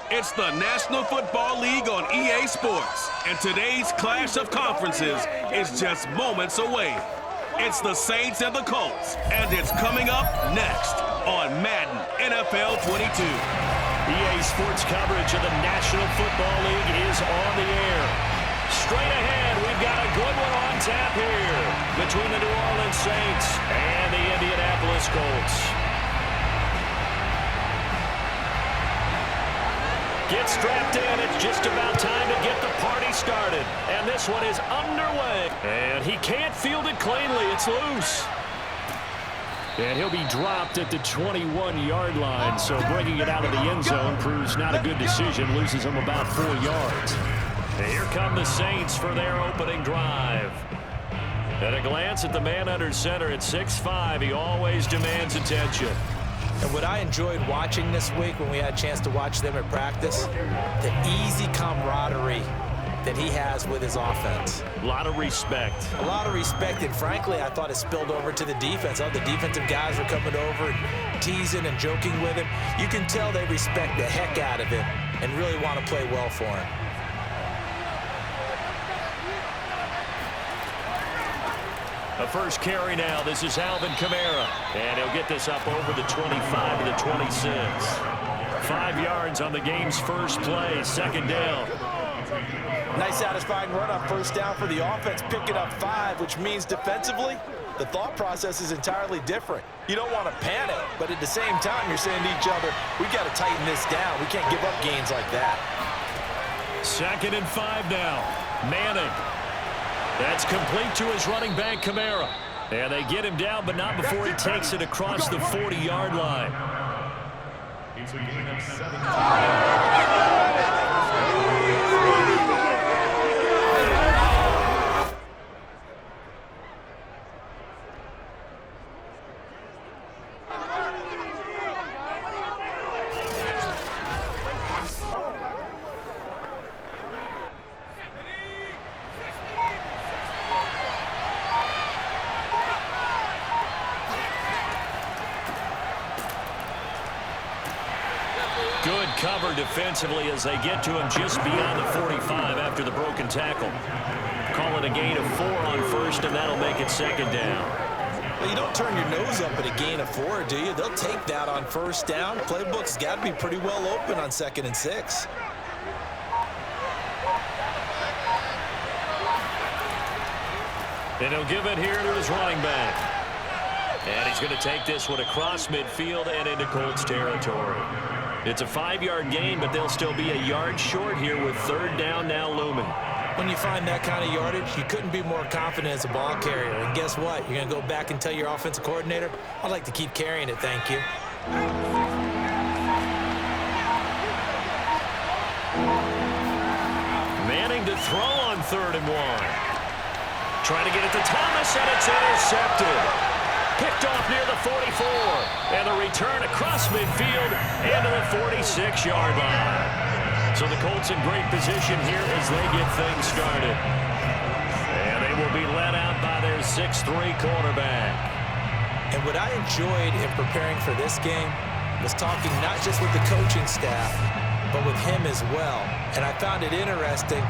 It's the National Football League on EA Sports, and today's clash of conferences is just moments away. It's the Saints and the Colts, and it's coming up next on Madden NFL 22. EA Sports coverage of the National Football League is on the air. Straight ahead, we've got a good one on tap here between the New Orleans Saints and the Indianapolis Colts. Get strapped in. It's just about time to get the party started. And this one is underway. And he can't field it cleanly. It's loose. And he'll be dropped at the 21-yard line. So bringing it out of the end zone proves not a good decision. Loses him about 4 yards. And here come the Saints for their opening drive. At a glance at the man under center at 6'5", he always demands attention. And what I enjoyed watching this week when we had a chance to watch them at practice, the easy camaraderie that he has with his offense. A lot of respect. A lot of respect, and frankly, I thought it spilled over to the defense. All the defensive guys were coming over and teasing and joking with him. You can tell they respect the heck out of him and really want to play well for him. The first carry now. This is Alvin Kamara. And he'll get this up over the 25 to the 26. 5 yards on the game's first play. Second down. Nice satisfying run on first down for the offense, picking up 5, which means defensively, the thought process is entirely different. You don't want to panic, but at the same time, you're saying to each other, we got to tighten this down. We can't give up gains like that. 2nd and 5 now. Manning. That's complete to his running back, Kamara. And they get him down, but not before he takes it across the 40-yard line. It's a gain of 7. Good cover defensively as they get to him just beyond the 45 after the broken tackle. Call it a gain of 4 on first, and that'll make it 2nd down. Well, you don't turn your nose up at a gain of 4, do you? They'll take that on first down. Playbook's got to be pretty well open on 2nd and 6. And he'll give it here to his running back. And he's going to take this one across midfield and into Colts territory. It's a 5-yard gain, but they'll still be a yard short here with 3rd down now looming. When you find that kind of yardage, you couldn't be more confident as a ball carrier. And guess what? You're going to go back and tell your offensive coordinator, I'd like to keep carrying it, thank you. Manning to throw on 3rd and 1. Trying to get it to Thomas, and it's intercepted. Picked off near the 44. And the return across midfield into the 46-yard line. So the Colts in great position here as they get things started. And they will be led out by their 6'3 quarterback. And what I enjoyed in preparing for this game was talking not just with the coaching staff, but with him as well. And I found it interesting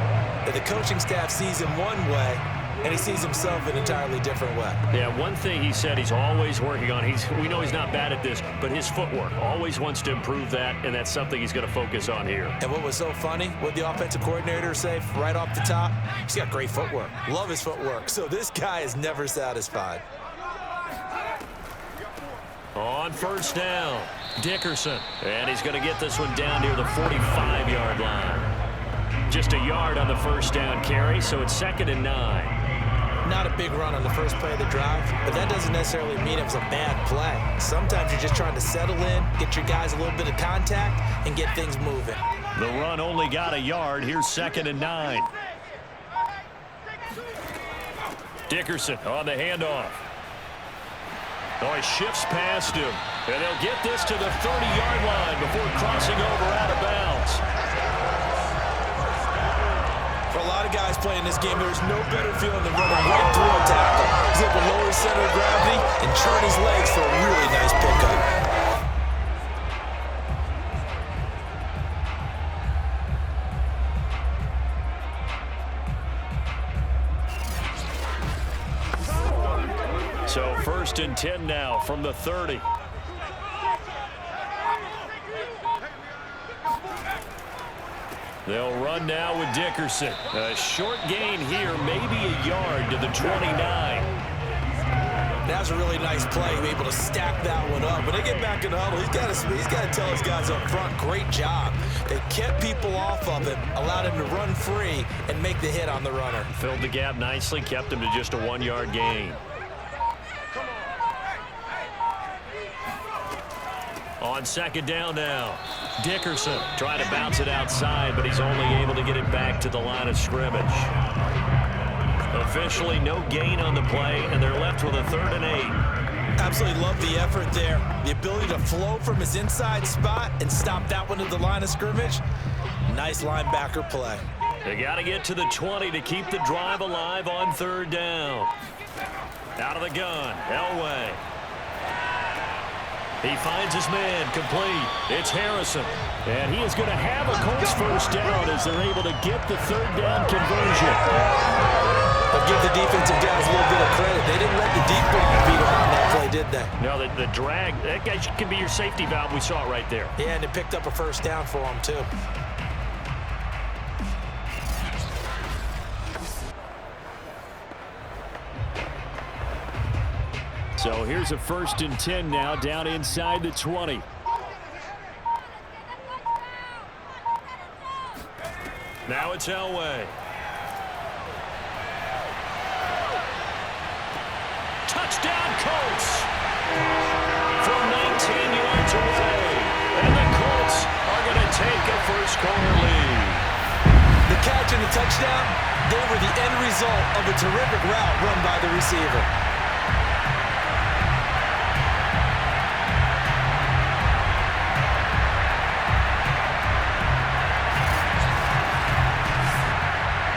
that the coaching staff sees him one way, and he sees himself an entirely different way. Yeah, one thing he said he's always working on, we know he's not bad at this, but his footwork, always wants to improve that, and that's something he's going to focus on here. And what was so funny, what the offensive coordinator say right off the top, he's got great footwork. Love his footwork. So this guy is never satisfied. On first down, Dickerson. And he's going to get this one down near the 45-yard line. Just a yard on the first down carry, so it's 2nd and 9. Not a big run on the first play of the drive, but that doesn't necessarily mean it was a bad play. Sometimes you're just trying to settle in, get your guys a little bit of contact, and get things moving. The run only got a yard. Here's 2nd and 9. Dickerson on the handoff. Oh, he shifts past him. And they'll get this to the 30-yard line before crossing over out of bounds. For a lot of guys playing this game, there's no better feeling than running right through a tackle. He's able to lower his center of gravity and churn his legs for a really nice pickup. 1st and 10 now from the 30. They'll run now with Dickerson. A short gain here, maybe a yard to the 29. That was a really nice play, able to stack that one up. When they get back in the huddle, he's got to tell his guys up front, great job. They kept people off of him, allowed him to run free and make the hit on the runner. Filled the gap nicely, kept him to just a 1-yard gain. On 2nd down now, Dickerson trying to bounce it outside, but he's only able to get it back to the line of scrimmage. Officially no gain on the play, and they're left with a 3rd and 8. Absolutely love the effort there. The ability to flow from his inside spot and stop that one at the line of scrimmage. Nice linebacker play. They got to get to the 20 to keep the drive alive on 3rd down. Out of the gun, Elway. He finds his man complete. It's Harrison. And he is going to have a Colts 1st down as they're able to get the 3rd down conversion. I'll give the defensive guys a little bit of credit. They didn't let the deep ball beat them on that play, did they? No, the drag, that guy can be your safety valve. We saw it right there. Yeah, and it picked up a 1st down for him, too. So here's a 1st and 10 now, down inside the 20. Now it's Elway. Touchdown, Colts! From 19 yards away. And the Colts are going to take a 1st-quarter lead. The catch and the touchdown, they were the end result of a terrific route run by the receiver.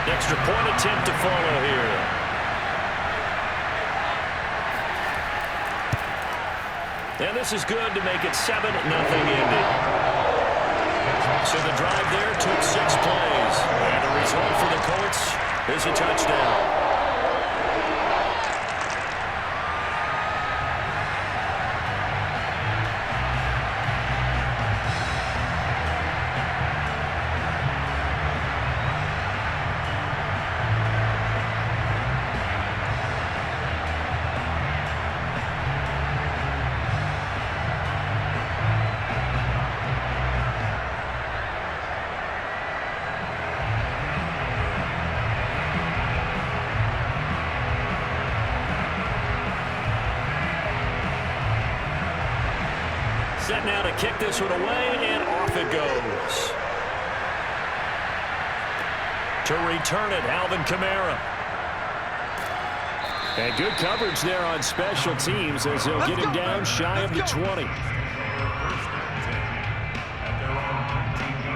Extra point attempt to follow here. And this is good to make it 7-0 Indy. So the drive there took 6 plays. And the result for the Colts is a touchdown. Set now to kick this one away, and off it goes. To return it, Alvin Kamara. And good coverage there on special teams as they'll get him down shy of the 20.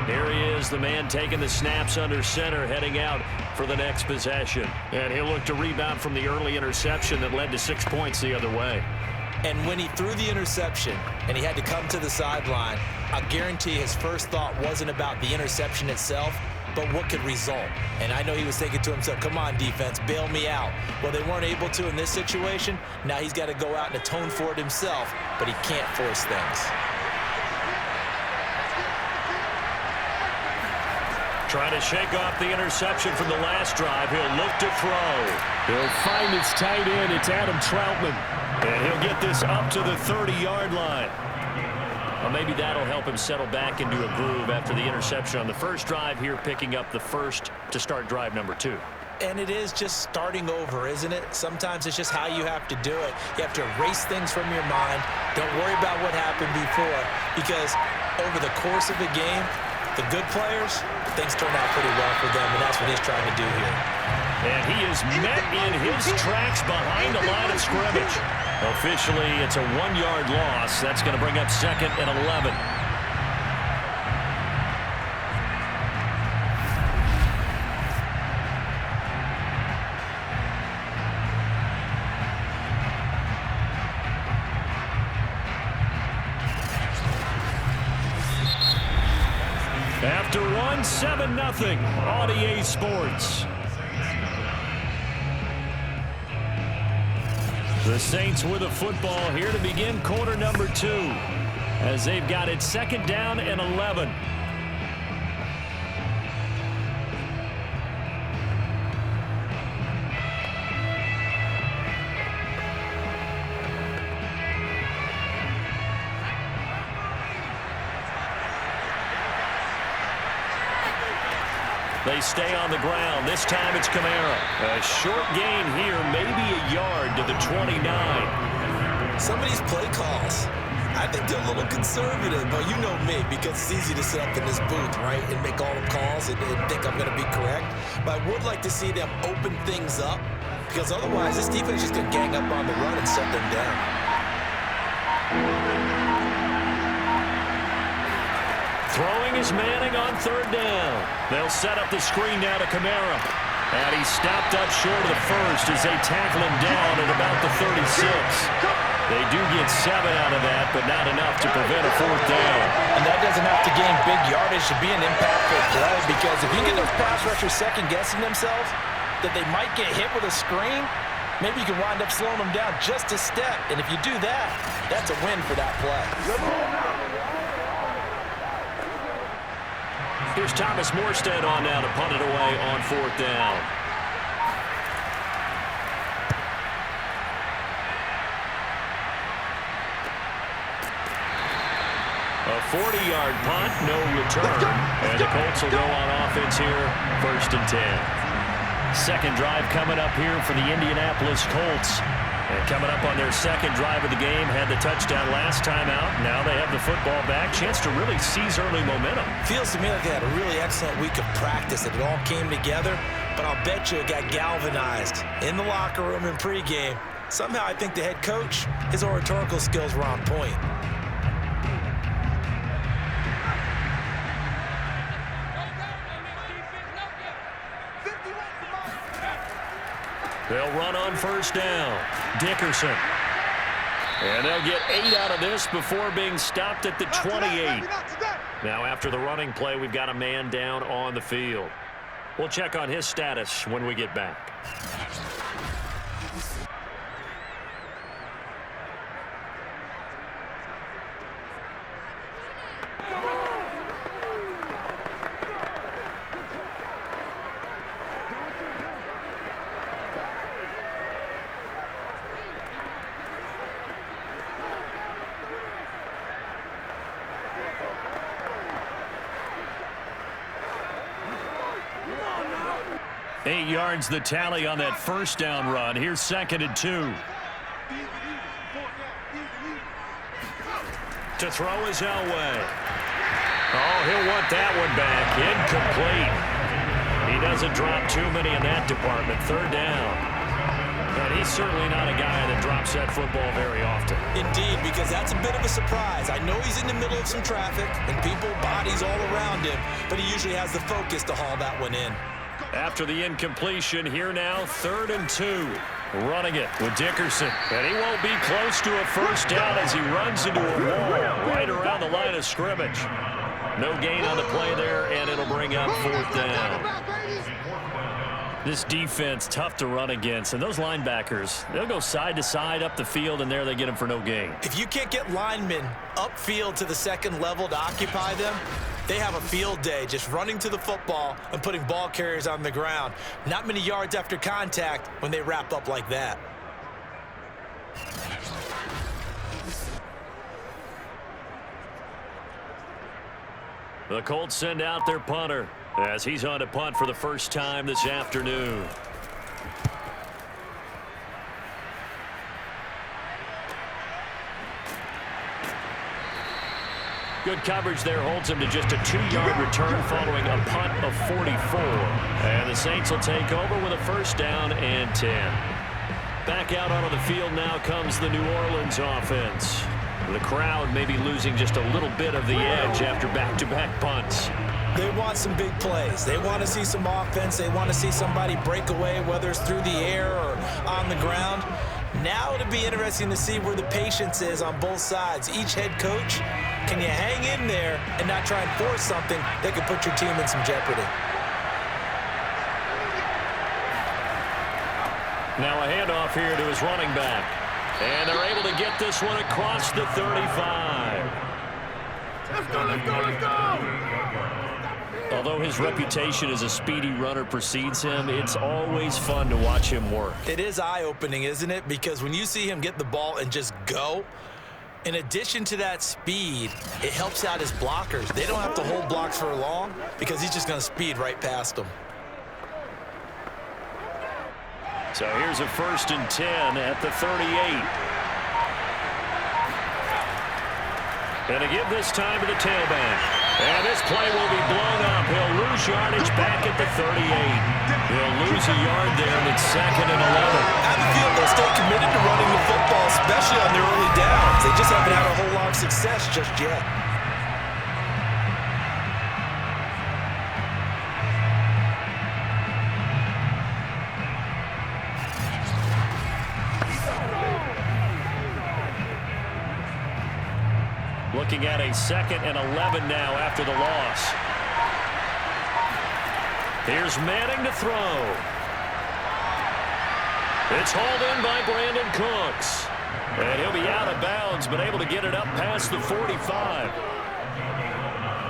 There he is, the man taking the snaps under center, heading out for the next possession. And he'll look to rebound from the early interception that led to 6 points the other way. And when he threw the interception and he had to come to the sideline, I guarantee his first thought wasn't about the interception itself, but what could result. And I know he was thinking to himself, come on, defense, bail me out. Well, they weren't able to in this situation. Now he's got to go out and atone for it himself, but he can't force things. Trying to shake off the interception from the last drive. He'll look to throw. He'll find his tight end. It's Adam Troutman. And he'll get this up to the 30-yard line. Well, maybe that'll help him settle back into a groove after the interception on the first drive here, picking up the first to start drive number 2. And it is just starting over, isn't it? Sometimes it's just how you have to do it. You have to erase things from your mind. Don't worry about what happened before, because over the course of a game, the good players, things turn out pretty well for them, and that's what he's trying to do here. And he is met in his tracks behind the line of scrimmage. Officially, it's a 1-yard loss. That's going to bring up 2nd and 11. After one, 7-0 on EA Sports. The Saints with a football here to begin quarter number 2 as they've got it 2nd down and 11. They stay on the ground. This time it's Kamara. A short gain here, maybe a yard to the 29. Some of these play calls, I think they're a little conservative, but you know me, because it's easy to sit up in this booth, right, and make all the calls and think I'm going to be correct. But I would like to see them open things up, because otherwise this defense is just going to gang up on the run and shut them down. Throwing is Manning on 3rd down. They'll set up the screen now to Kamara. And he's stopped up short of the first as they tackle him down at about the 36. They do get 7 out of that, but not enough to prevent a 4th down. And that doesn't have to gain big yardage to be an impactful play, because if you get those pass rushers second-guessing themselves that they might get hit with a screen, maybe you can wind up slowing them down just a step. And if you do that, that's a win for that play. Here's Thomas Morstead on now to punt it away on 4th down. A 40-yard punt, no return. And the Colts will go on offense here, 1st and 10. 2nd drive coming up here for the Indianapolis Colts. And coming up on their 2nd drive of the game, had the touchdown last time out. Now they have the football back. Chance to really seize early momentum. Feels to me like they had a really excellent week of practice. It all came together, but I'll bet you it got galvanized in the locker room in pregame. Somehow I think the head coach, his oratorical skills were on point. They'll run on 1st down. Dickerson. And they'll get 8 out of this before being stopped at the 28. Now after the running play, we've got a man down on the field. We'll check on his status when we get back. Eight yards the tally on that 1st down run. Here's 2nd and 2. To throw is Elway. Oh, he'll want that one back. Incomplete. He doesn't drop too many in that department. 3rd down. And he's certainly not a guy that drops that football very often. Indeed, because that's a bit of a surprise. I know he's in the middle of some traffic and people, bodies all around him, but he usually has the focus to haul that one in. After the incompletion, here now, 3rd and 2. Running it with Dickerson. And he won't be close to a 1st down as he runs into a wall right around the line of scrimmage. No gain on the play there, and it'll bring up 4th down. This defense, tough to run against. And those linebackers, they'll go side to side up the field, and there they get them for no gain. If you can't get linemen upfield to the 2nd level to occupy them, they have a field day just running to the football and putting ball carriers on the ground. Not many yards after contact when they wrap up like that. The Colts send out their punter as he's on to punt for the 1st time this afternoon. Good coverage there holds him to just a 2-yard return following a punt of 44. And the Saints will take over with a 1st down and 10. Back out onto the field now comes the New Orleans offense. The crowd may be losing just a little bit of the edge after back-to-back punts. They want some big plays. They want to see some offense. They want to see somebody break away, whether it's through the air or on the ground. Now it'll be interesting to see where the patience is on both sides. Each head coach, can you hang in there and not try and force something that could put your team in some jeopardy? Now a handoff here to his running back. And they're able to get this one across the 35. Let's go, let's go, let's go! Although his reputation as a speedy runner precedes him, it's always fun to watch him work. It is eye-opening, isn't it? Because when you see him get the ball and just go, in addition to that speed, it helps out his blockers. They don't have to hold blocks for long because he's just going to speed right past them. So here's a 1st and 10 at the 38. And to give this time to the tailback. And this play will be blown up. He'll lose yardage back at the 38. He'll lose a yard there, and it's 2nd and 11. I have a feeling they'll stay committed to running the football, especially on their early downs. They just haven't had a whole lot of success just yet. Looking at a 2nd and 11 now after the loss. Here's Manning to throw. It's hauled in by Brandon Cooks. And he'll be out of bounds, but able to get it up past the 45.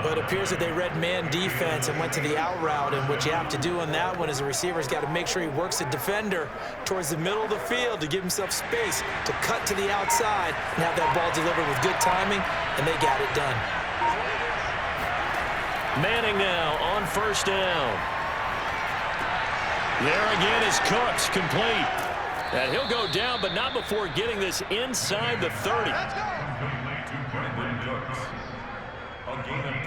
But it appears that they read man defense and went to the out route, and what you have to do on that one is the receiver's got to make sure he works the defender towards the middle of the field to give himself space to cut to the outside and have that ball delivered with good timing, and they got it done. Manning now on 1st down. There again is Cooks, complete. And he'll go down, but not before getting this inside the 30.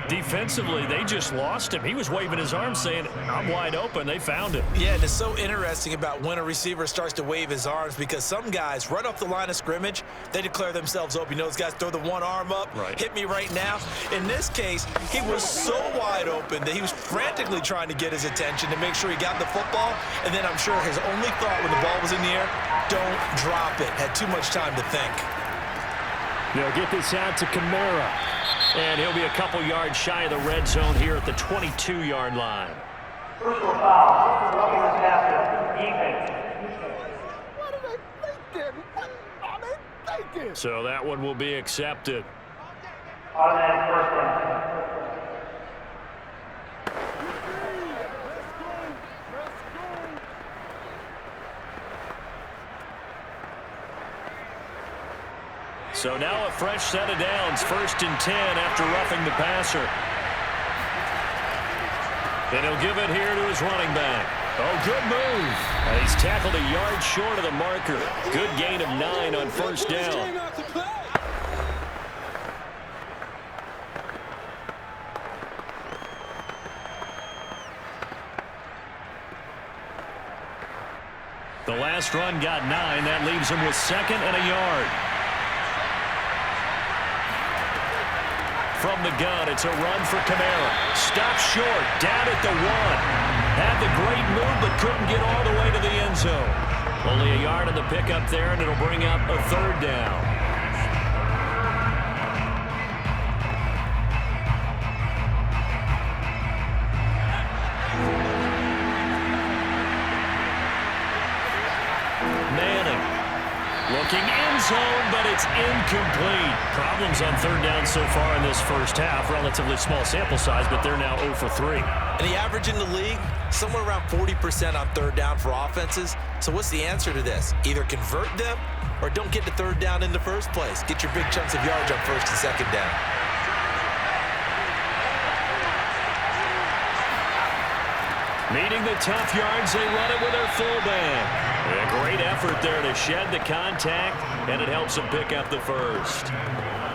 Defensively, they just lost him. He was waving his arms saying, I'm wide open. They found him. Yeah, and it's so interesting about when a receiver starts to wave his arms, because some guys, right off the line of scrimmage, they declare themselves open. You know, those guys throw the one arm up, right. Hit me right now. In this case, he was so wide open that he was frantically trying to get his attention to make sure he got the football. And then I'm sure his only thought when the ball was in the air, don't drop it. Had too much time to think. They'll get this out to Kamara. And he'll be a couple yards shy of the red zone here at the 22-yard line. Personal foul. Roughing the passer. Defense. What are they thinking? What are they thinking? So that one will be accepted. Automatic 1st down. So now a fresh set of downs, 1st and 10 after roughing the passer. And he'll give it here to his running back. Oh, good move. And he's tackled a yard short of the marker. Good gain of 9 on 1st down. The last run got 9. That leaves him with 2nd and a yard. From the gun, it's a run for Kamara. Stopped short, down at the 1. Had the great move, but couldn't get all the way to the end zone. Only a yard on the pickup there, and it'll bring up a 3rd down. Looking end zone, but it's incomplete. Problems on 3rd down so far in this first half. Relatively small sample size, but they're now 0 for 3. And the average in the league, somewhere around 40% on 3rd down for offenses. So what's the answer to this? Either convert them or don't get to 3rd down in the first place. Get your big chunks of yards on 1st and 2nd down. Needing the tough yards, they run it with their fullback. A great effort there to shed the contact, and it helps him pick up the 1st.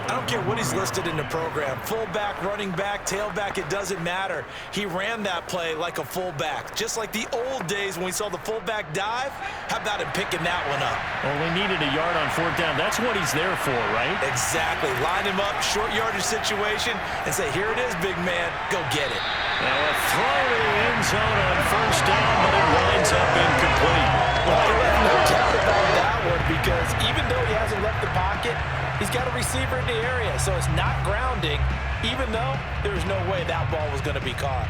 I don't care what he's listed in the program. Fullback, running back, tailback, it doesn't matter. He ran that play like a fullback. Just like the old days when we saw the fullback dive. How about him picking that one up? Only needed a yard on 4th down. That's what he's there for, right? Exactly. Line him up, short yardage situation, and say, here it is, big man. Go get it. Now a throw to the end zone on 1st down, but it winds up incomplete. Well, I have no doubt about that one, because even though he hasn't left the pocket, he's got a receiver in the area, so it's not grounding, even though there's no way that ball was going to be caught.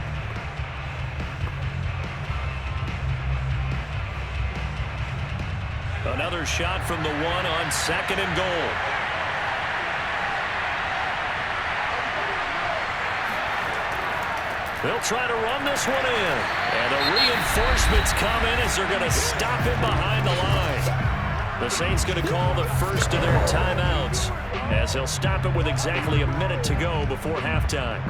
Another shot from the one on 2nd and goal. They'll try to run this one in. And the reinforcements come in as they're going to stop him behind the line. The Saints going to call the first of their timeouts as they'll stop it with exactly a minute to go before halftime.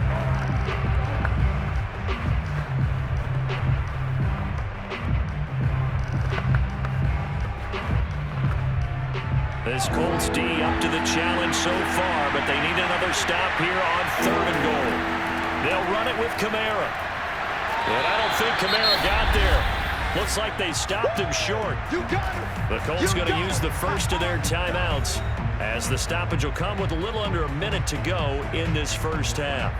This Colts D up to the challenge so far, but they need another stop here on 3rd and goal. They'll run it with Kamara. And I don't think Kamara got there. Looks like they stopped him short. The Colts going to use the first of their timeouts as the stoppage will come with a little under a minute to go in this first half.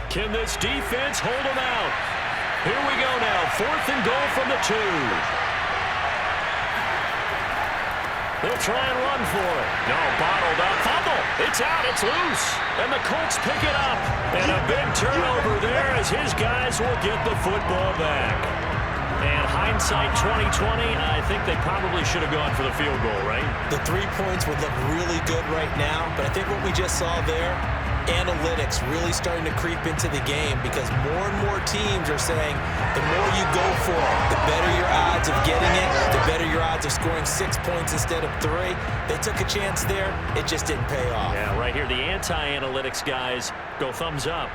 Can this defense hold them out? Here we go now. 4th and goal from the 2. They'll try and run for it. No, bottled up. Fumble. It's out. It's loose. And the Colts pick it up. And a big turnover there as his guys will get the football back. And hindsight 2020, I think they probably should have gone for the field goal, right? The 3 points would look really good right now, but I think what we just saw there, analytics really starting to creep into the game because more and more teams are saying the more you go for it, the better your odds of getting it, the better your odds of scoring 6 points instead of 3. They took a chance there. It just didn't pay off. Yeah, right here, the anti-analytics guys go thumbs up.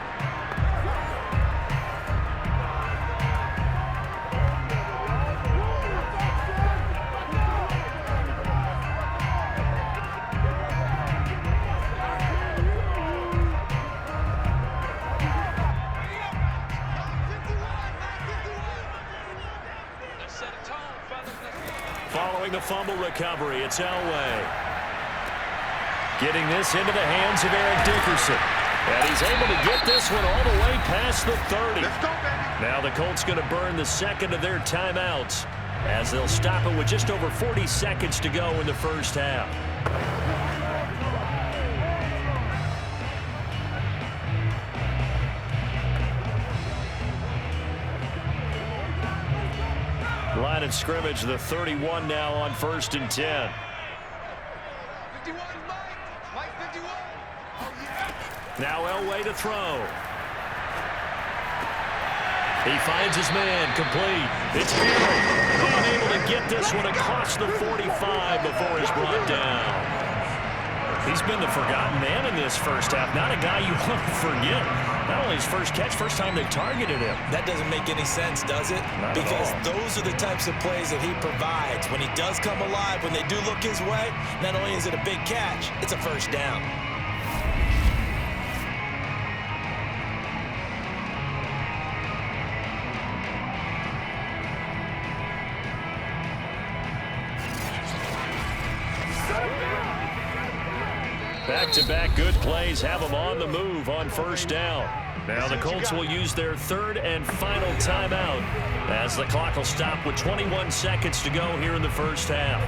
Following the fumble recovery, it's Elway. Getting this into the hands of Dickerson. And he's able to get this one all the way past the 30. Now the Colts going to burn the 2nd of their timeouts as they'll stop it with just over 40 seconds to go in the first half. Line of scrimmage, the 31 now on 1st and 10. 51, Mike 51. Oh, yeah. Now Elway to throw. He finds his man, complete. It's Heyward. Unable to get this one across the 45 before he's brought down. He's been the forgotten man in this first half. Not a guy you want to forget. Not only his first catch, first time they targeted him. That doesn't make any sense, does it? Because those are the types of plays that he provides. When he does come alive, when they do look his way, not only is it a big catch, it's a first down. Back-to-back good plays have them on the move on 1st down. Now the Colts will use their 3rd and final timeout as the clock will stop with 21 seconds to go here in the first half.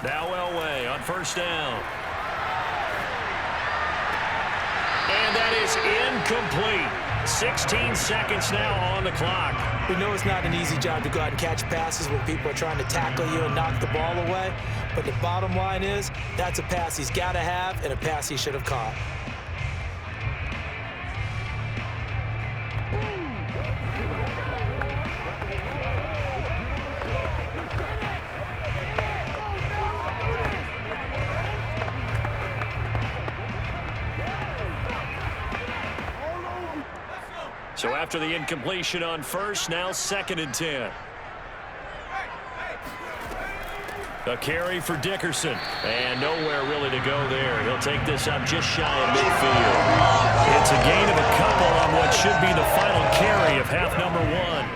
Now Elway on 1st down. And that is incomplete. 16 seconds now on the clock. We know it's not an easy job to go out and catch passes when people are trying to tackle you and knock the ball away. But the bottom line is, that's a pass he's got to have and a pass he should have caught. So after the incompletion on 1st, now 2nd and 10. A carry for Dickerson. And nowhere really to go there. He'll take this up just shy of midfield. It's a gain of a couple on what should be the final carry of half number 1.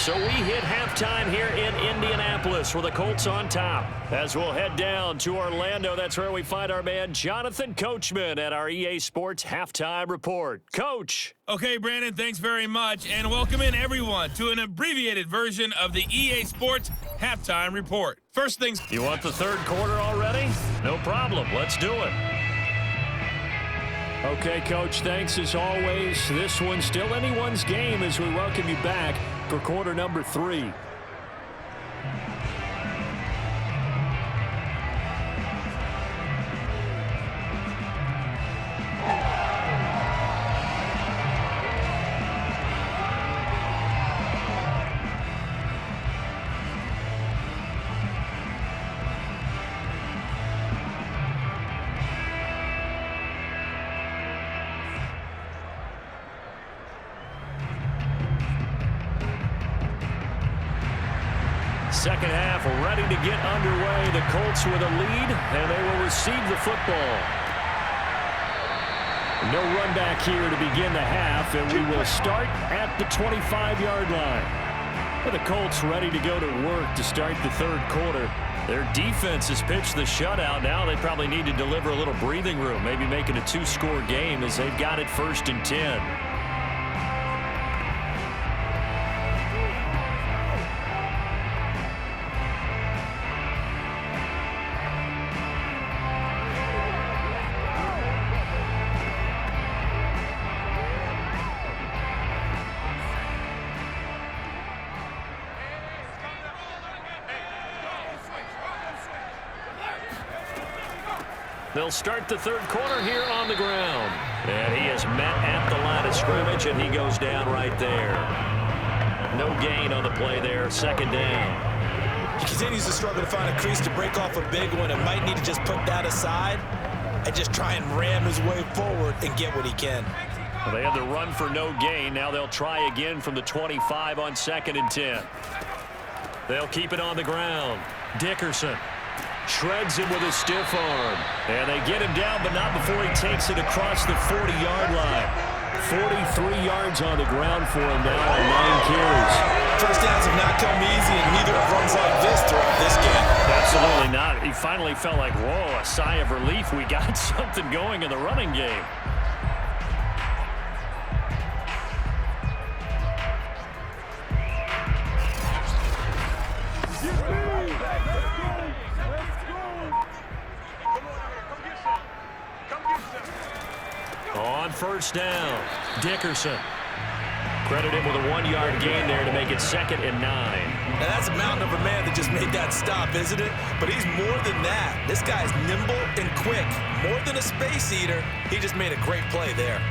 So we hit halftime here in Indianapolis with the Colts on top. As we'll head down to Orlando, that's where we find our man Jonathan Coachman at our EA Sports Halftime Report. Coach. Okay, Brandon, thanks very much, and welcome in everyone to an abbreviated version of the EA Sports Halftime Report. First things... You want the third quarter already? No problem. Let's do it. Okay, Coach, thanks as always. This one's still anyone's game as we welcome you back for quarter number 3. Second half ready to get underway. The Colts with a lead, and they will receive the football. No run back here to begin the half, and we will start at the 25-yard line. But the Colts ready to go to work to start the third quarter. Their defense has pitched the shutout. Now they probably need to deliver a little breathing room, maybe make it a 2-score game as they've got it 1st and 10. They'll start the third quarter here on the ground. And he is met at the line of scrimmage, and he goes down right there. No gain on the play there, second down. He continues to struggle to find a crease to break off a big one and might need to just put that aside and just try and ram his way forward and get what he can. Well, they had the run for no gain. Now they'll try again from the 25 on 2nd and 10. They'll keep it on the ground. Dickerson shreds him with a stiff arm. And they get him down, but not before he takes it across the 40-yard line. 43 yards on the ground for him now on 9 carries. First downs have not come easy, and neither have runs like this throughout this game. Absolutely not. He finally felt like, whoa, a sigh of relief. We got something going in the running game. On first down, Dickerson. Credit him with a 1-yard gain there to make it 2nd and 9. Now that's a mountain of a man that just made that stop, isn't it? But he's more than that. This guy's nimble and quick. More than a space eater. He just made a great play there.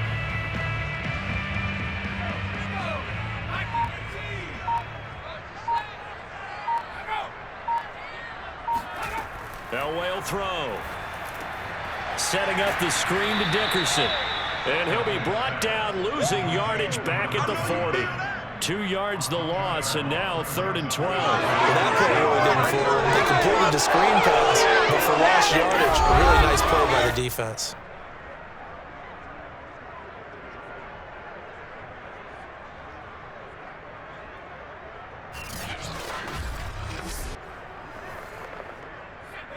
Elway will throw. Setting up the screen to Dickerson. And he'll be brought down, losing yardage back at the 40. 2 yards the loss, and now 3rd and 12. Well, that play really didn't for him. They completed the screen pass, but for lost yardage, a really nice play by the defense.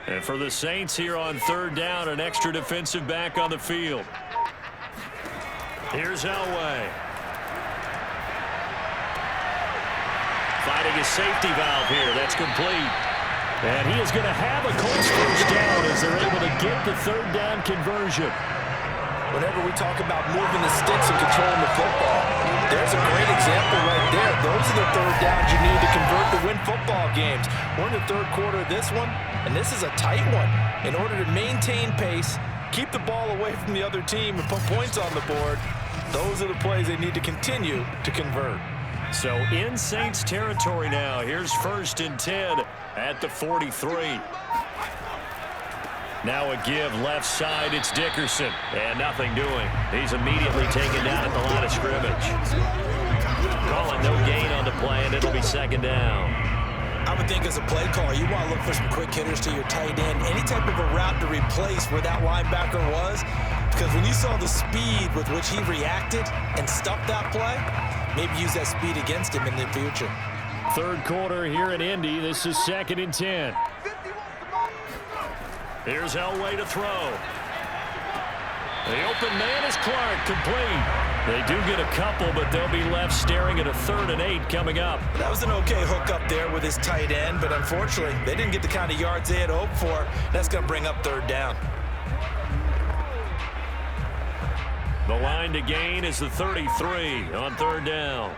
And for the Saints here on 3rd down, an extra defensive back on the field. Here's Elway. Finding his safety valve here. That's complete. And he is going to have a Colts first down as they're able to get the 3rd down conversion. Whenever we talk about moving the sticks and controlling the football, there's a great example right there. Those are the 3rd downs you need to convert to win football games. We're in the 3rd quarter of this one, and this is a tight one. In order to maintain pace, keep the ball away from the other team, and put points on the board, those are the plays they need to continue to convert. So in Saints territory now. Here's 1st and 10 at the 43. Now a give left side. It's Dickerson. And nothing doing. He's immediately taken down at the line of scrimmage. Calling no gain on the play, and it'll be 2nd down. I would think as a play caller, you want to look for some quick hitters to your tight end. Any type of a route to replace where that linebacker was. Because when you saw the speed with which he reacted and stuffed that play, maybe use that speed against him in the future. Third quarter here in Indy. This is 2nd and 10. Here's Elway to throw. The open man is Clark, complete. They do get a couple, but they'll be left staring at a 3rd and 8 coming up. That was an okay hook up there with his tight end, but unfortunately, they didn't get the kind of yards they had hoped for. That's going to bring up 3rd down. The line to gain is the 33 on 3rd down.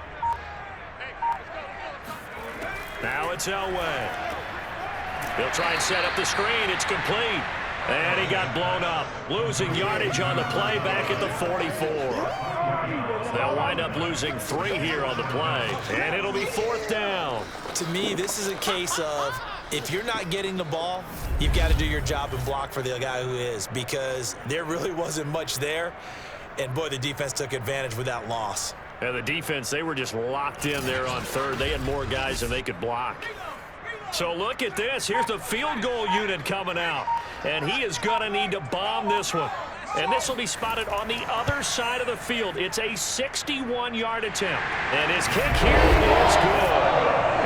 Now it's Elway. He'll try and set up the screen. It's complete. And he got blown up. Losing yardage on the play back at the 44. They'll wind up losing 3 here on the play. And it'll be 4th down. To me, this is a case of if you're not getting the ball, you've got to do your job and block for the guy who is, because there really wasn't much there. And, boy, the defense took advantage with that loss. And the defense, they were just locked in there on 3rd. They had more guys than they could block. So look at this. Here's the field goal unit coming out. And he is going to need to bomb this one. And this will be spotted on the other side of the field. It's a 61-yard attempt. And his kick here is good.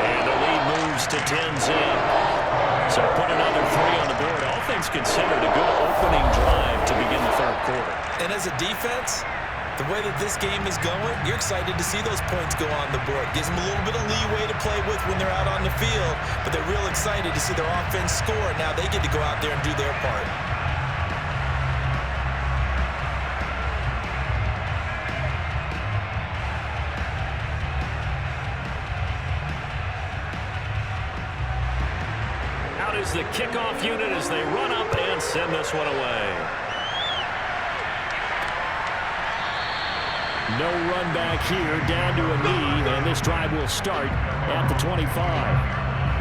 And the lead moves to 10-zip. So put another 3 on the board. All things considered, a good opening drive to begin the 3rd quarter. And as a defense, the way that this game is going, you're excited to see those points go on the board. Gives them a little bit of leeway to play with when they're out on the field, but they're real excited to see their offense score. Now they get to go out there and do their part. Out is the kickoff unit as they run up and send this one away. No run back here, down to a knee, and this drive will start at the 25.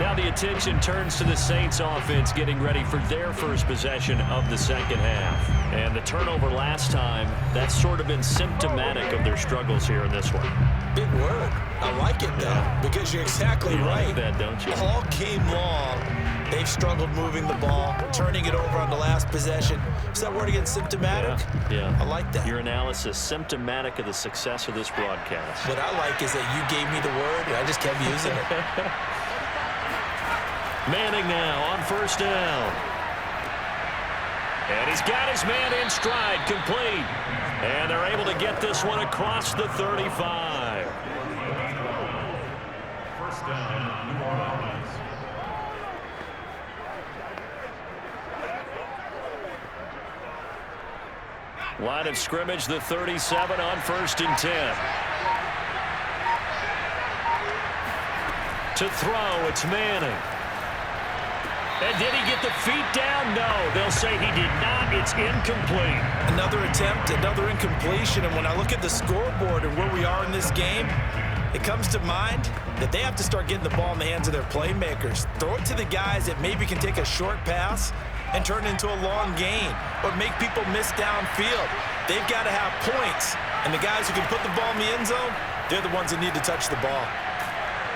Now the attention turns to the Saints offense getting ready for their first possession of the 2nd half. And the turnover last time, that's sort of been symptomatic of their struggles here in this one. Big word. I like it, though, because you're exactly right. Like that, don't you? All game long, they've struggled moving the ball, turning it over on the last possession. Is that word again, symptomatic? Yeah. I like that. Your analysis, symptomatic of the success of this broadcast. What I like is that you gave me the word, and I just kept using it. Manning now on 1st down. And he's got his man in stride, complete. And they're able to get this one across the 35. 1st down, New Orleans. Line of scrimmage, the 37 on 1st and 10. To throw, it's Manning. And did he get the feet down? No, they'll say he did not. It's incomplete. Another attempt, another incompletion. And when I look at the scoreboard and where we are in this game, it comes to mind that they have to start getting the ball in the hands of their playmakers. Throw it to the guys that maybe can take a short pass and turn it into a long gain or make people miss downfield. They've got to have points. And the guys who can put the ball in the end zone, they're the ones that need to touch the ball.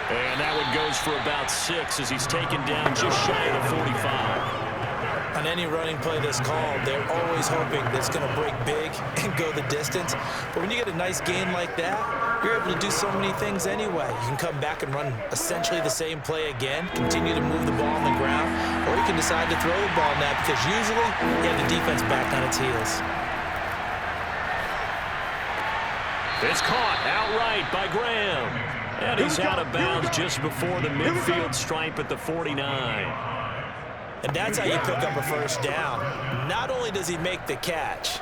And that one goes for about 6 as he's taken down just shy of the 45. On any running play that's called, they're always hoping that it's going to break big and go the distance. But when you get a nice gain like that, you're able to do so many things anyway. You can come back and run essentially the same play again, continue to move the ball on the ground, or you can decide to throw the ball now because usually you have the defense back on its heels. It's caught outright by Graham. And he's out of bounds just before the midfield stripe at the 49. And that's how you pick up a 1st down. Not only does he make the catch,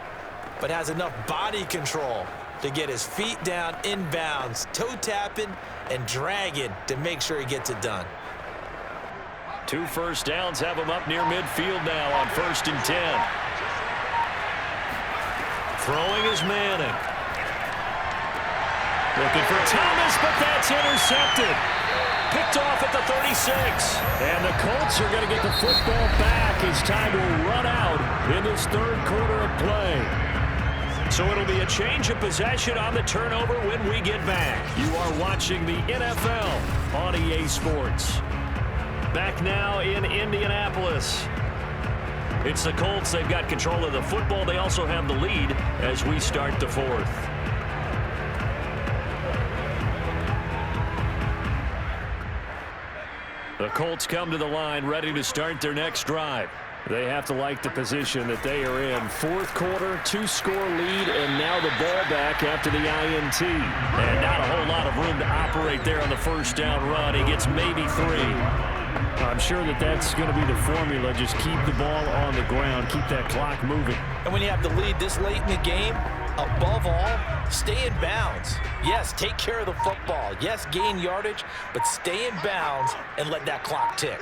but has enough body control to get his feet down inbounds, toe tapping and dragging to make sure he gets it done. 2 1st downs have him up near midfield now on 1st and 10. Throwing is Manning. Looking for Thomas, but that's intercepted. Picked off at the 36. And the Colts are going to get the football back as time will run out in this 3rd quarter of play. So it'll be a change of possession on the turnover when we get back. You are watching the NFL on EA Sports. Back now in Indianapolis. It's the Colts. They've got control of the football. They also have the lead as we start the 4th. The Colts come to the line ready to start their next drive. They have to like the position that they are in. Fourth quarter, 2-score lead, and now the ball back after the INT. And not a whole lot of room to operate there on the first down run. He gets maybe 3. I'm sure that that's going to be the formula. Just keep the ball on the ground. Keep that clock moving. And when you have the lead this late in the game, above all, stay in bounds. Yes, take care of the football. Yes, gain yardage, but stay in bounds and let that clock tick.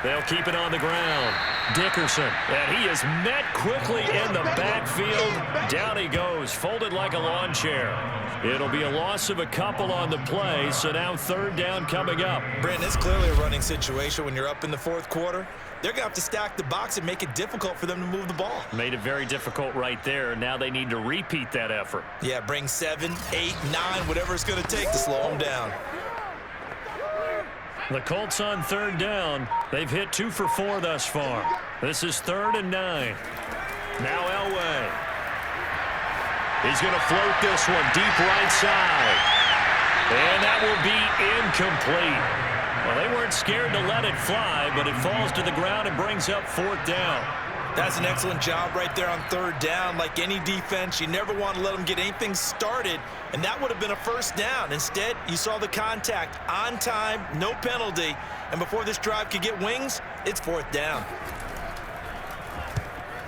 They'll keep it on the ground. Dickerson, and he is met quickly in the backfield. Down he goes, folded like a lawn chair. It'll be a loss of a couple on the play, so now third down coming up. Brandon, it's clearly a running situation when you're up in the fourth quarter. They're going to have to stack the box and make it difficult for them to move the ball. Made it very difficult right there. Now they need to repeat that effort. Yeah, bring 7, 8, 9, whatever it's going to take to slow them down. The Colts on third down. They've hit 2 for 4 thus far. This is 3rd and 9. Now Elway. He's going to float this one deep right side. And that will be incomplete. Well, they weren't scared to let it fly, but it falls to the ground and brings up 4th down. That's an excellent job right there on third down. Like any defense, you never want to let them get anything started, and that would have been a first down. Instead, you saw the contact on time, no penalty, and before this drive could get wings, it's 4th down.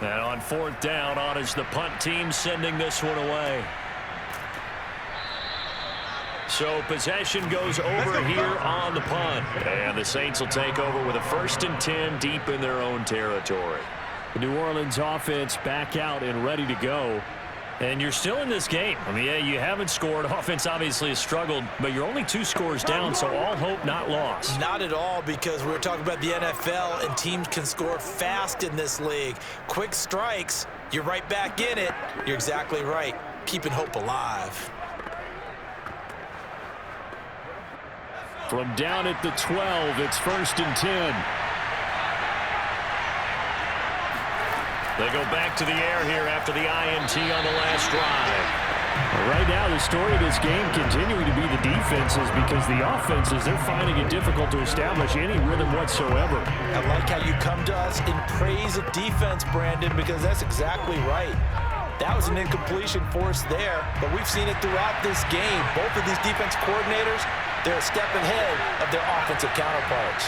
And on 4th down, on is the punt team sending this one away. So possession goes over here on the punt. And the Saints will take over with a 1st and 10 deep in their own territory. The New Orleans offense back out and ready to go. And you're still in this game. I mean, yeah, you haven't scored. Offense obviously has struggled, but you're only 2 scores down, so all hope not lost. Not at all, because we were talking about the NFL, and teams can score fast in this league. Quick strikes, you're right back in it. You're exactly right. Keeping hope alive. From down at the 12, it's 1st and 10. They go back to the air here after the INT on the last drive. Right now, the story of this game continuing to be the defenses, because the offenses, they're finding it difficult to establish any rhythm whatsoever. I like how you come to us in praise of defense, Brandon, because that's exactly right. That was an incompletion force there, but we've seen it throughout this game. Both of these defense coordinators, they're a step ahead of their offensive counterparts.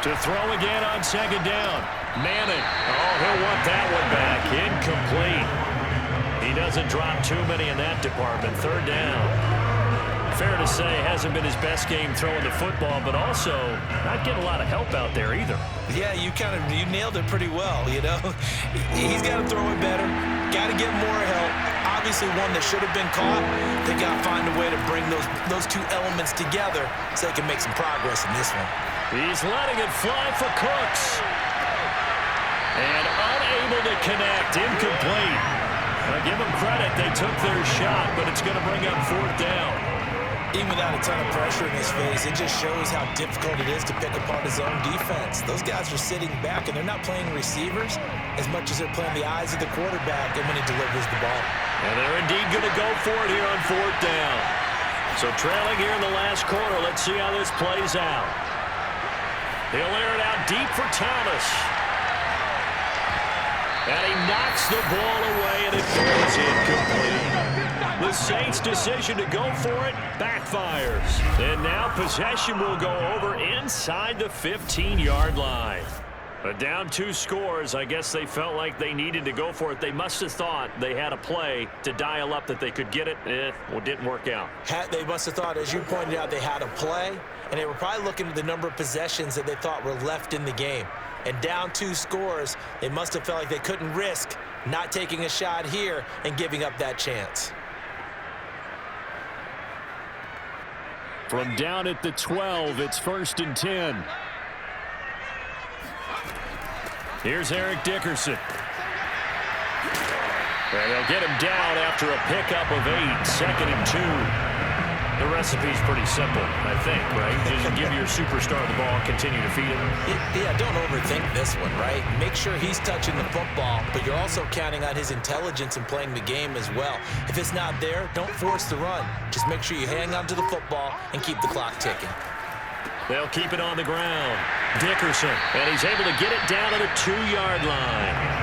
To throw again on 2nd down. Manning. Oh, he'll want that one back. Incomplete. He doesn't drop too many in that department. 3rd down. Fair to say, hasn't been his best game throwing the football, but also not getting a lot of help out there either. Yeah, you nailed it pretty well, you know. He's got to throw it better. Got to get more help. Obviously one that should have been caught. They got to find a way to bring those 2 elements together so they can make some progress in this one. He's letting it fly for Cooks. And unable to connect. Incomplete. Now give them credit. They took their shot, but it's going to bring up 4th down. Even without a ton of pressure in his face, it just shows how difficult it is to pick apart his own defense. Those guys are sitting back, and they're not playing receivers as much as they're playing the eyes of the quarterback and when he delivers the ball. And they're indeed going to go for it here on 4th down. So trailing here in the last quarter, let's see how this plays out. He'll air it out deep for Thomas. And he knocks the ball away, and it goes incomplete. The Saints' decision to go for it backfires. And now possession will go over inside the 15-yard line. But down 2 scores, I guess they felt like they needed to go for it. They must have thought they had a play to dial up that they could get it. Well, it didn't work out. They must have thought, as you pointed out, they had a play, and they were probably looking at the number of possessions that they thought were left in the game. And down 2 scores, they must have felt like they couldn't risk not taking a shot here and giving up that chance. From down at the 12, it's 1st and 10. Here's Eric Dickerson. And they'll get him down after a pickup of 8, 2nd and 2. The recipe's pretty simple, I think, right? Just give your superstar the ball and continue to feed him. Yeah, don't overthink this one, right? Make sure he's touching the football, but you're also counting on his intelligence in playing the game as well. If it's not there, don't force the run. Just make sure you hang on to the football and keep the clock ticking. They'll keep it on the ground. Dickerson, and he's able to get it down to the 2-yard line.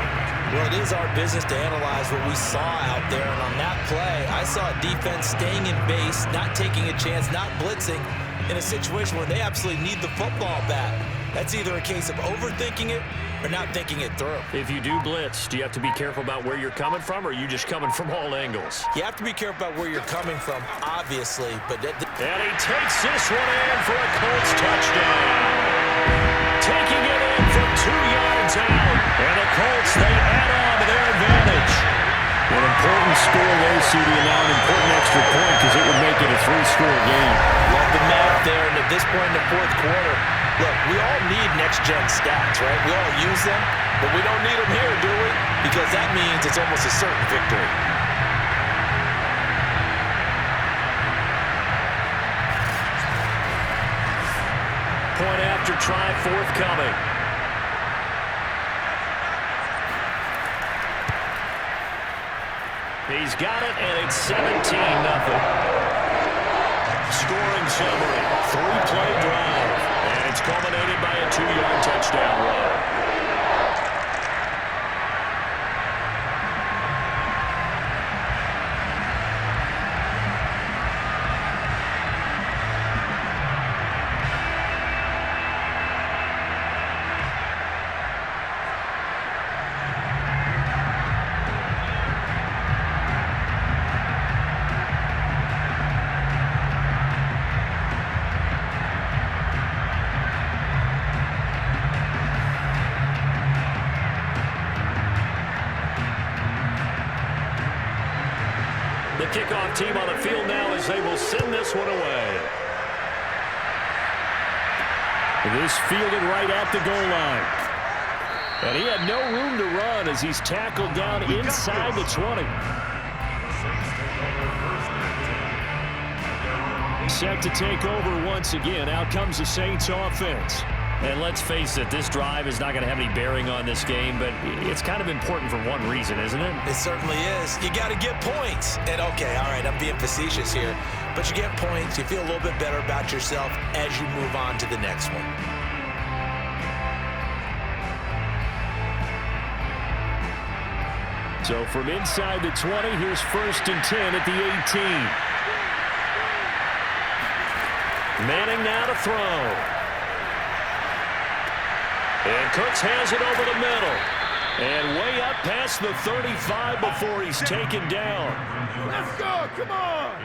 Well, it is our business to analyze what we saw out there, and on that play, I saw a defense staying in base, not taking a chance, not blitzing, in a situation where they absolutely need the football back. That's either a case of overthinking it or not thinking it through. If you do blitz, do you have to be careful about where you're coming from, or are you just coming from all angles? You have to be careful about where you're coming from, obviously, but... And he takes this one in for a Colts touchdown. Taking it in from 2 yards out. And the Colts, they add on to their advantage. An important score there, CD, and now an important extra point because it would make it a 3-score game. Love the math there, and at this point in the fourth quarter, look, we all need next-gen stats, right? We all use them, but we don't need them here, do we? Because that means it's almost a certain victory. Point after try forthcoming. He's got it, and it's 17-0. Scoring summary, 3-play drive, and it's culminated by a 2-yard touchdown run. The kickoff team on the field now as they will send this one away. This fielded right at the goal line. And he had no room to run as he's tackled down inside the 20. Set to take over once again. Out comes the Saints offense. And let's face it, this drive is not going to have any bearing on this game, but it's kind of important for one reason, isn't it? It certainly is. You got to get points. And okay, all right, I'm being facetious here, but you get points, you feel a little bit better about yourself as you move on to the next one. So from inside the 20, here's 1st and 10 at the 18. Manning now to throw. And Cooks has it over the middle. And way up past the 35 before he's taken down. Let's go, come on!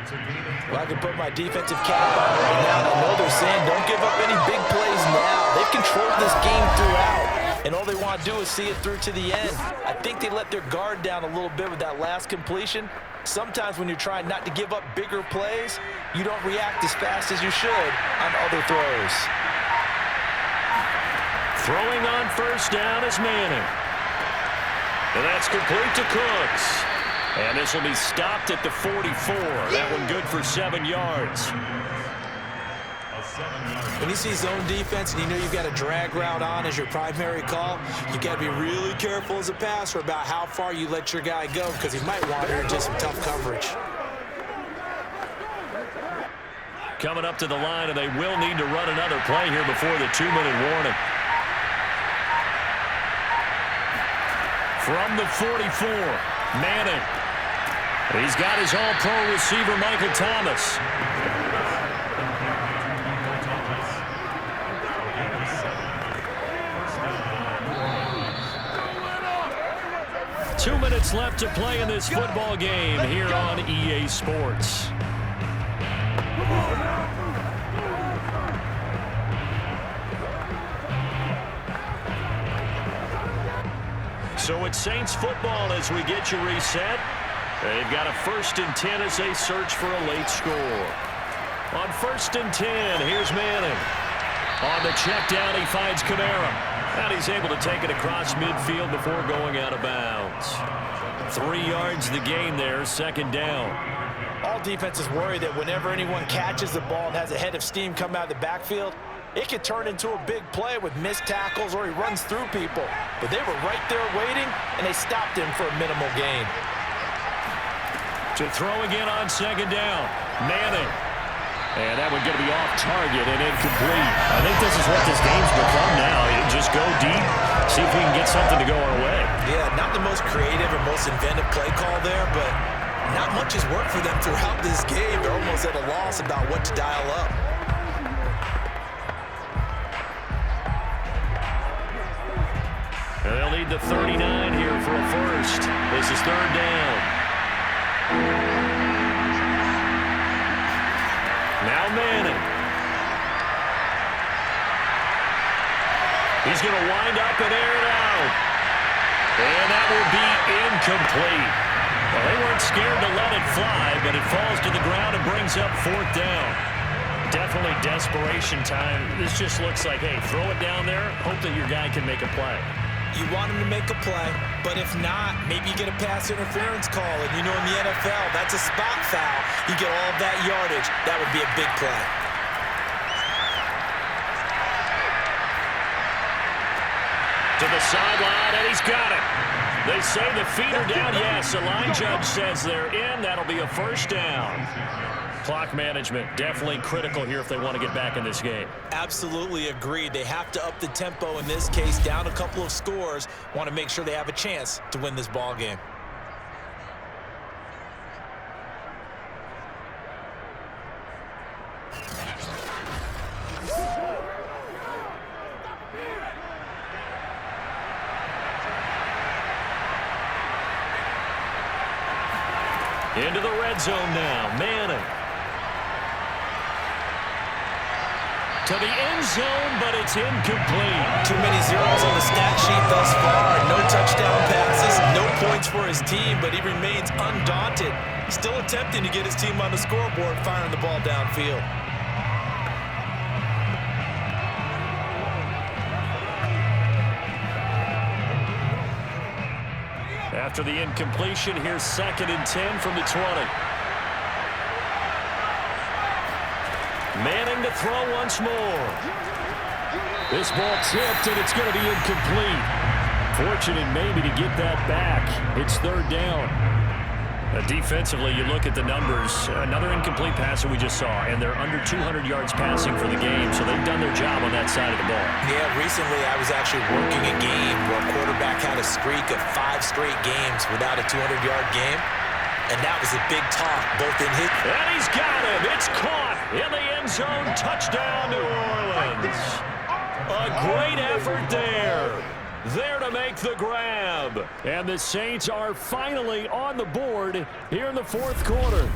Well, I can put my defensive cap on right now. I know they're saying don't give up any big plays now. They've controlled this game throughout. And all they want to do is see it through to the end. I think they let their guard down a little bit with that last completion. Sometimes when you're trying not to give up bigger plays, you don't react as fast as you should on other throws. Throwing on 1st down is Manning. And that's complete to Cooks. And this will be stopped at the 44. That one good for 7 yards. When you see zone defense and you know you've got a drag route on as your primary call, you got to be really careful as a passer about how far you let your guy go because he might wander into some tough coverage. Coming up to the line, and they will need to run another play here before the 2-minute warning. From the 44, Manning. He's got his all-pro receiver, Michael Thomas. Two minutes left to play in this football game here on EA Sports. So it's Saints football as we get you reset. They've got a 1st and 10 as they search for a late score. On 1st and 10, here's Manning. On the check down, he finds Kamara. And he's able to take it across midfield before going out of bounds. 3 yards the gain there, second down. All defenses worry that whenever anyone catches the ball and has a head of steam come out of the backfield, it could turn into a big play with missed tackles or he runs through people. But they were right there waiting, and they stopped him for a minimal gain. To throw again on second down. Manning. And that one going to be off target and incomplete. I think this is what this game's become now. You just go deep, see if we can get something to go our way. Yeah, not the most creative or most inventive play call there, but not much has worked for them throughout this game. They're almost at a loss about what to dial up. And they'll need the 39 here for a first. This is third down. Now Manning. He's going to wind up and air it out. And that will be incomplete. Well, they weren't scared to let it fly, but it falls to the ground and brings up fourth down. Definitely desperation time. This just looks like, hey, throw it down there, hope that your guy can make a play. You want him to make a play, but if not, maybe you get a pass interference call. And you know in the NFL, that's a spot foul. You get all of that yardage. That would be a big play. To the sideline, and he's got it. They say the feet are down. Yes, the line judge says they're in. That'll be a first down. Clock management, definitely critical here if they want to get back in this game. Absolutely agreed. They have to up the tempo in this case, down a couple of scores. Want to make sure they have a chance to win this ball game. Into the red zone now, Manning. To the end zone, but it's incomplete. Too many zeros on the stat sheet thus far. No touchdown passes, no points for his team, but he remains undaunted. Still attempting to get his team on the scoreboard, firing the ball downfield. After the incompletion, here's 2nd and 10 from the 20. Manning to throw once more. This ball tipped, and it's going to be incomplete. Fortunate maybe to get that back. It's third down. Defensively, you look at the numbers. Another incomplete pass that we just saw, and they're under 200 yards passing for the game, so they've done their job on that side of the ball. Yeah, recently I was actually working a game where a quarterback had a streak of 5 straight games without a 200-yard game, and that was a big talk, both in his... And he's got him. It's caught in the end zone. Touchdown, New Orleans. A great effort there. There to make the grab. And the Saints are finally on the board here in the fourth quarter.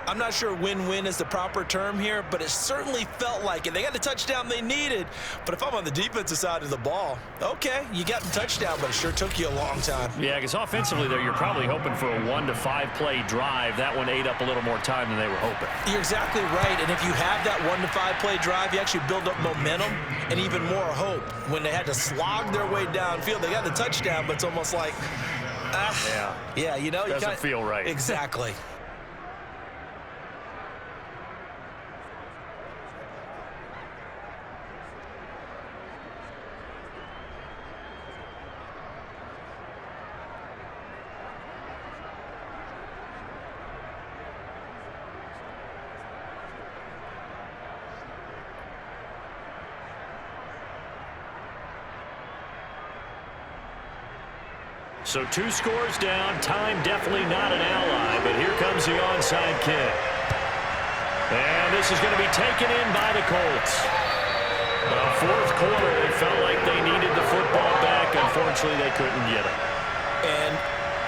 I'm not sure win-win is the proper term here, but it certainly felt like it. They got the touchdown they needed. But if I'm on the defensive side of the ball, okay, you got the touchdown, but it sure took you a long time. Yeah, because offensively there, you're probably hoping for a 1 to 5 play drive. That one ate up a little more time than they were hoping. You're exactly right, and if you have that 1 to 5 play drive, you actually build up momentum and even more hope. When they had to slog their way downfield, they got the touchdown, but it's almost like, yeah, you know, doesn't feel right. Exactly. So 2 scores down. Time definitely not an ally, but here comes the onside kick. And this is going to be taken in by the Colts. Fourth quarter, they felt like they needed the football back. Unfortunately, they couldn't get it. And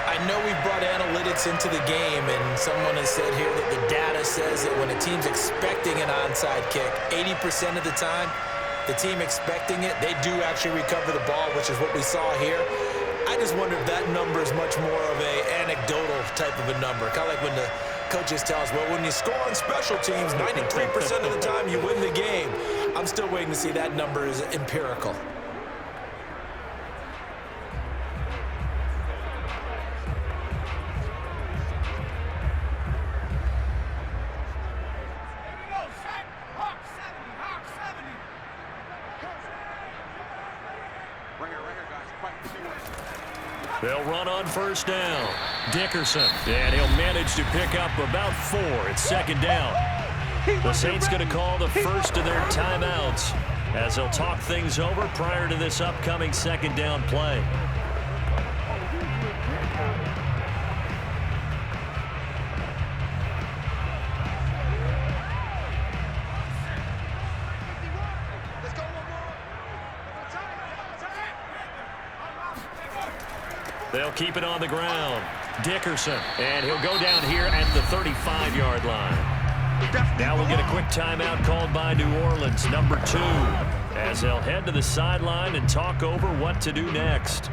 I know we've brought analytics into the game, and someone has said here that the data says that when a team's expecting an onside kick, 80% of the time, the team expecting it, they do actually recover the ball, which is what we saw here. I just wonder if that number is much more of an anecdotal type of a number. Kind of like when the coaches tell us, well, when you score on special teams, 93% of the time you win the game. I'm still waiting to see that number is empirical. They'll run on first down. Dickerson, and he'll manage to pick up about 4. It's second down. The Saints going to call the first of their timeouts as they'll talk things over prior to this upcoming second down play. They'll keep it on the ground. Dickerson, and he'll go down here at the 35-yard line. Now we'll get a quick timeout called by New Orleans, number 2, as they'll head to the sideline and talk over what to do next.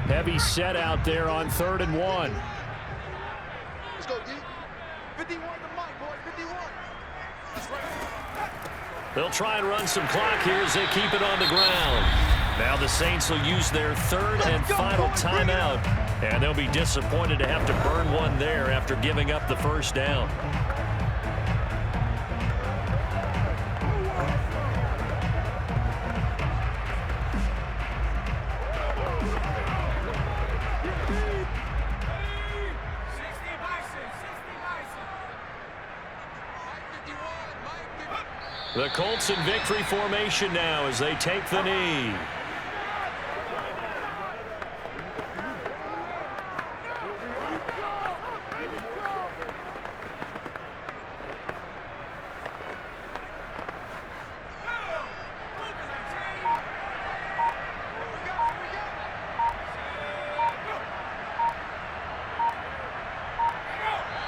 Heavy set out there on 3rd and 1. Let's go, D. 51 to Mike, boys. 51. That's right. They'll try and run some clock here as they keep it on the ground. Now the Saints will use their 3rd and final timeout, and they'll be disappointed to have to burn one there after giving up the first down. The Colts in victory formation now as they take the knee.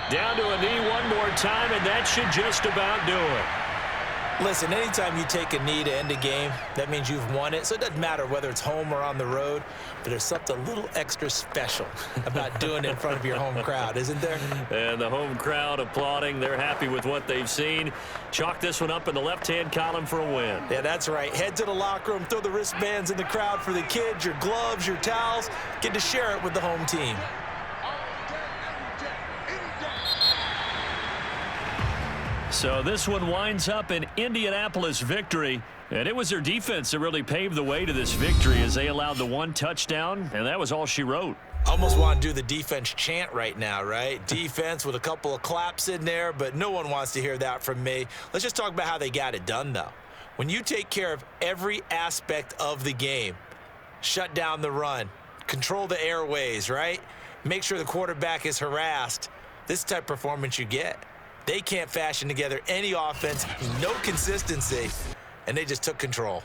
Down to a knee one more time, and that should just about do it. Listen, anytime you take a knee to end a game, that means you've won it. So it doesn't matter whether it's home or on the road, but there's something a little extra special about doing it in front of your home crowd, isn't there? And the home crowd applauding. They're happy with what they've seen. Chalk this one up in the left-hand column for a win. Yeah, that's right. Head to the locker room, throw the wristbands in the crowd for the kids, your gloves, your towels. Get to share it with the home team. So this one winds up an Indianapolis victory, and it was their defense that really paved the way to this victory as they allowed the 1 touchdown, and that was all she wrote. Almost want to do the defense chant right now, right? Defense with a couple of claps in there, but no one wants to hear that from me. Let's just talk about how they got it done, though. When you take care of every aspect of the game, shut down the run, control the airways, right? Make sure the quarterback is harassed. This type of performance you get. They can't fashion together any offense, no consistency, and they just took control.